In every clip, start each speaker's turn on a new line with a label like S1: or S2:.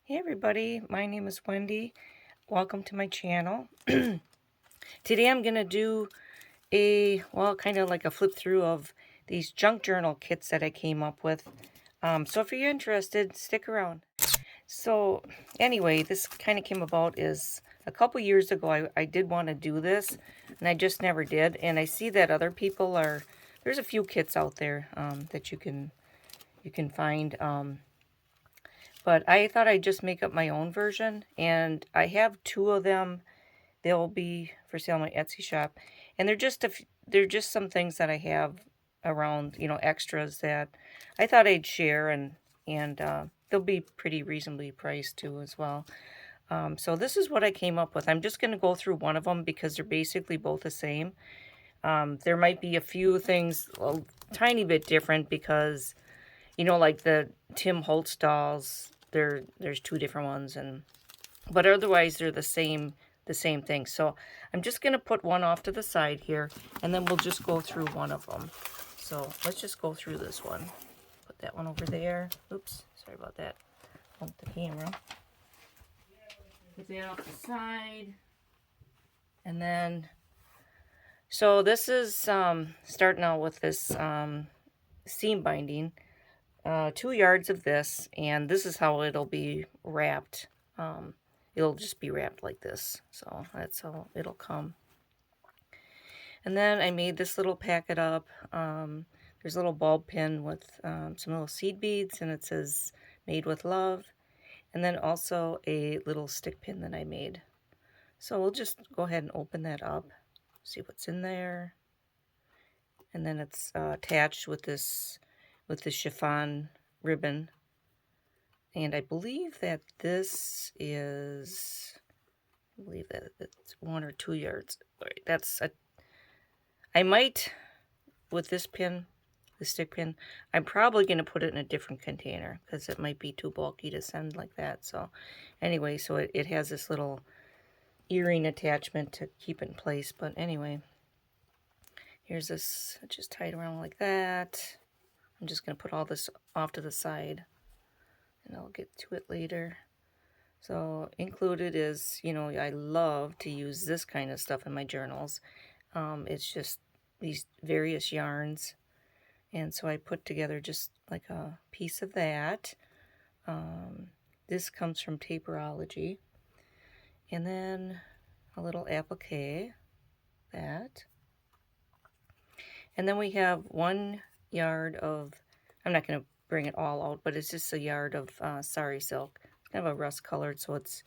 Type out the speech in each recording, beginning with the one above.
S1: Hey everybody, my name is Wendy. Welcome to my channel. Today I'm going to do kind of like a flip through of these junk journal kits that I came up with. So if you're interested, stick around. So anyway, this kind of came about is a couple years ago I did want to do this, and I just never did. And I see that other people there's a few kits out there that you can find. But I thought I'd just make up my own version, and I have two of them. They'll be for sale on my Etsy shop, and they're just some things that I have around, extras that I thought I'd share, and they'll be pretty reasonably priced too as well. So this is what I came up with. I'm just going to go through one of them because they're basically both the same. There might be a few things a tiny bit different because, like the Tim Holtz dolls, there's two different ones, but otherwise they're the same thing. So I'm just gonna put one off to the side here, and then we'll just go through one of them. So let's just go through this one. Put that one over there. Oops, sorry about that. Bump the camera. Put that off the side, and then so this is starting out with this seam binding. 2 yards of this, and this is how it'll be wrapped. It'll just be wrapped like this, so that's how it'll come. And then I made this little packet up. There's a little bulb pin with some little seed beads, and it says made with love, and then also a little stick pin that I made. So we'll just go ahead and open that up, see what's in there. And then it's attached with this chiffon ribbon, and I believe that this is, I believe that it's 1 or 2 yards. Right, I might, with this pin, the stick pin, I'm probably going to put it in a different container because it might be too bulky to send like that. So anyway, so it has this little earring attachment to keep it in place. But anyway, here's this, just tied around like that. I'm just going to put all this off to the side, and I'll get to it later. So included is, I love to use this kind of stuff in my journals. It's just these various yarns, and so I put together just like a piece of that. This comes from Taperology, and then a little applique, that. And then we have 1 yard of, I'm not going to bring it all out, but it's just a yard of sari silk. It's kind of a rust colored, so it's,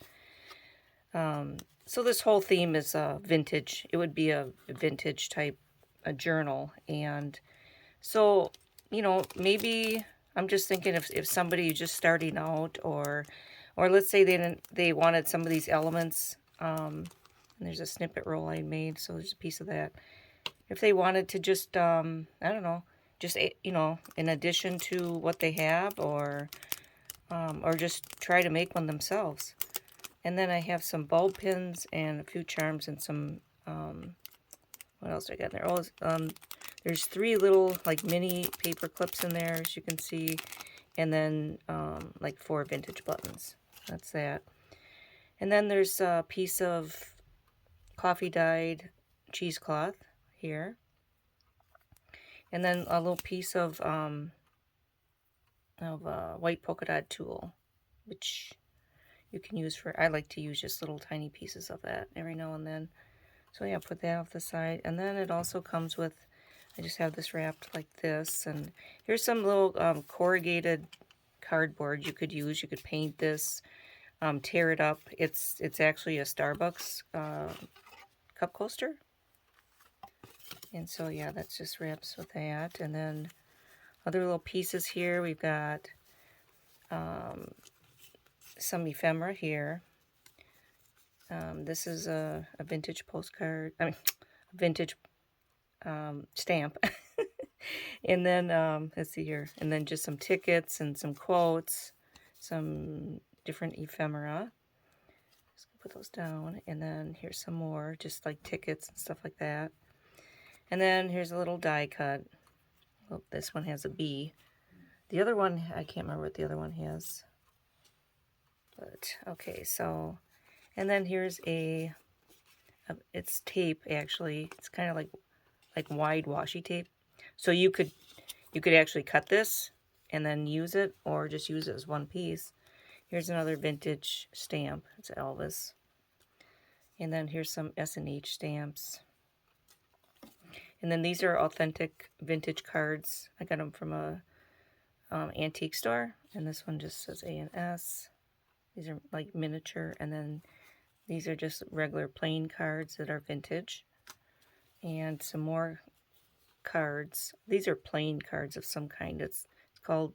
S1: so this whole theme is vintage. It would be a vintage type a journal. And so, maybe I'm just thinking if somebody just starting out, or let's say they wanted some of these elements, and there's a snippet roll I made, so there's a piece of that. If they wanted to just, I don't know, just, in addition to what they have, or just try to make one themselves. And then I have some bulb pins and a few charms and some, what else I got in there? Oh, there's 3 little, like, mini paper clips in there, as you can see, and then, like, 4 vintage buttons. That's that. And then there's a piece of coffee-dyed cheesecloth here. And then a little piece of white polka dot tulle, which you can use for, I like to use just little tiny pieces of that every now and then. So yeah, put that off the side. And then it also comes with, I just have this wrapped like this. And here's some little corrugated cardboard you could use. You could paint this, tear it up. It's actually a Starbucks cup coaster. And so yeah, that's just wraps with that. And then other little pieces here. We've got some ephemera here. This is a vintage postcard, I mean, a vintage stamp. And then, let's see here, and then just some tickets and some quotes, some different ephemera. Just put those down, and then here's some more, just like tickets and stuff like that. And then here's a little die cut. Oh, this one has a bee. The other one, I can't remember what the other one has. But it. Okay, so, and then here's it's tape actually. It's kind of like wide washi tape. So you could actually cut this and then use it, or just use it as one piece. Here's another vintage stamp. It's Elvis. And then here's some S&H stamps. And then these are authentic vintage cards. I got them from a antique store. And this one just says A&S. These are like miniature. And then these are just regular plain cards that are vintage. And some more cards. These are plain cards of some kind. It's called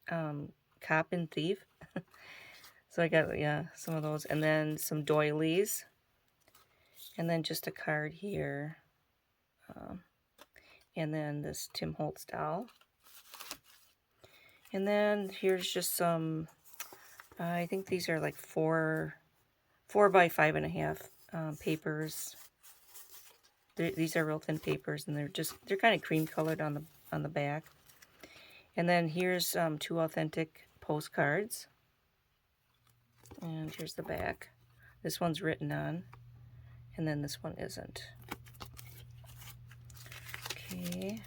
S1: Cop and Thief. So I got, yeah, some of those. And then some doilies. And then just a card here. And then this Tim Holtz doll. And then here's just some, I think these are like 4 by 5.5 papers. These are real thin papers, and they're kind of cream colored on the back. And then here's 2 authentic postcards. And here's the back. This one's written on, and then this one isn't. Okay.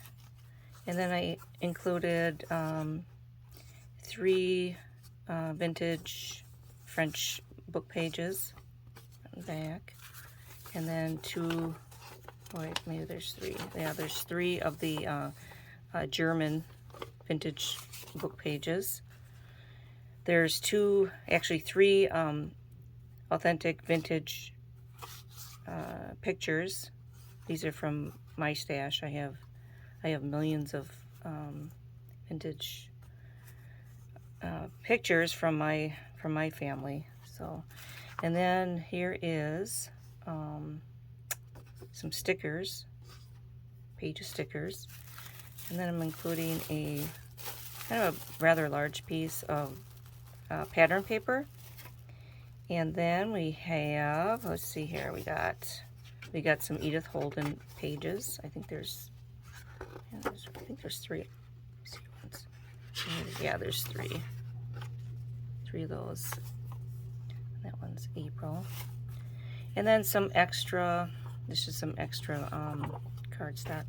S1: And then I included 3 vintage French book pages on the back. And then 2, wait, maybe there's 3. Yeah, there's 3 of the German vintage book pages. There's 3 authentic vintage pictures. These are from my stash. I have millions of vintage pictures from my family. So, and then here is some stickers, page of stickers, and then I'm including a kind of a rather large piece of pattern paper. And then we have, let's see here, we got some Edith Holden pages. I think there's 3. Yeah, there's 3 of those. And that one's April. And then some extra, this is some extra cardstock.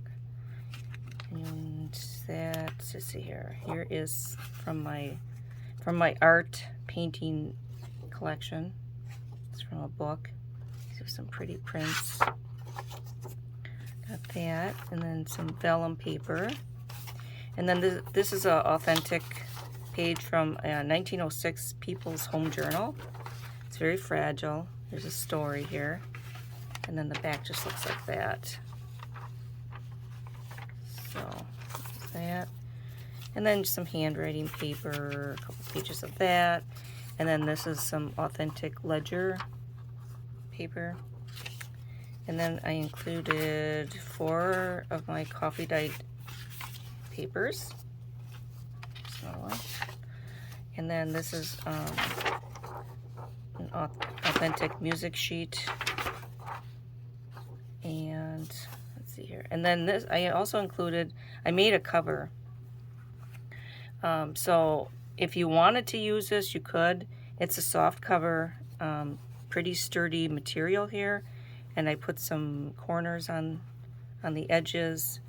S1: And that, let's see here. Here is from my art painting collection. It's from a book. These are some pretty prints. Got that, and then some vellum paper. And then this is an authentic page from 1906 People's Home Journal. It's very fragile. There's a story here. And then the back just looks like that. So, that. And then some handwriting paper, a couple pages of that. And then this is some authentic ledger paper. And then I included 4 of my coffee dyed papers. And then this is an authentic music sheet. And let's see here. And then this, I also included, I made a cover. So if you wanted to use this, you could. It's a soft cover, pretty sturdy material here. And I put some corners on the edges.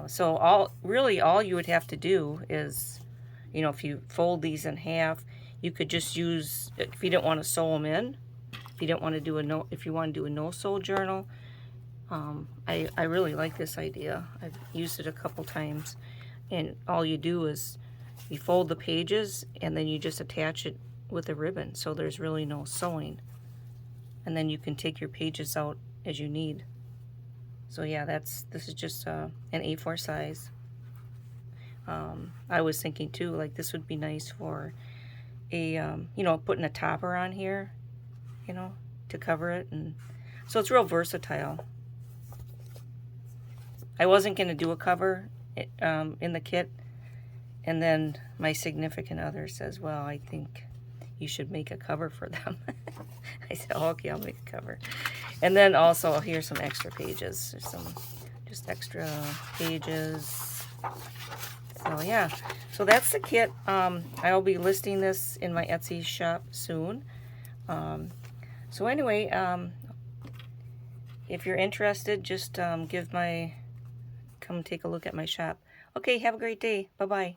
S1: So all you would have to do is, you know, if you fold these in half, you could just use, if you didn't want to sew them in, if you didn't want to do if you want to do a no-sew journal. I really like this idea. I've used it a couple times, and all you do is you fold the pages and then you just attach it with a ribbon, so there's really no sewing, and then you can take your pages out as you need. So yeah, this is just an A4 size. I was thinking too, like this would be nice for a you know, putting a topper on here, you know, to cover it, and so it's real versatile. I wasn't going to do a cover in the kit, and then my significant other says, well, I think you should make a cover for them. I said, oh, okay, I'll make a cover. And then also, here's some extra pages. There's some just extra pages. So yeah, So that's the kit. I'll be listing this in my Etsy shop soon. So anyway, if you're interested, just come take a look at my shop. Okay, have a great day. Bye-bye.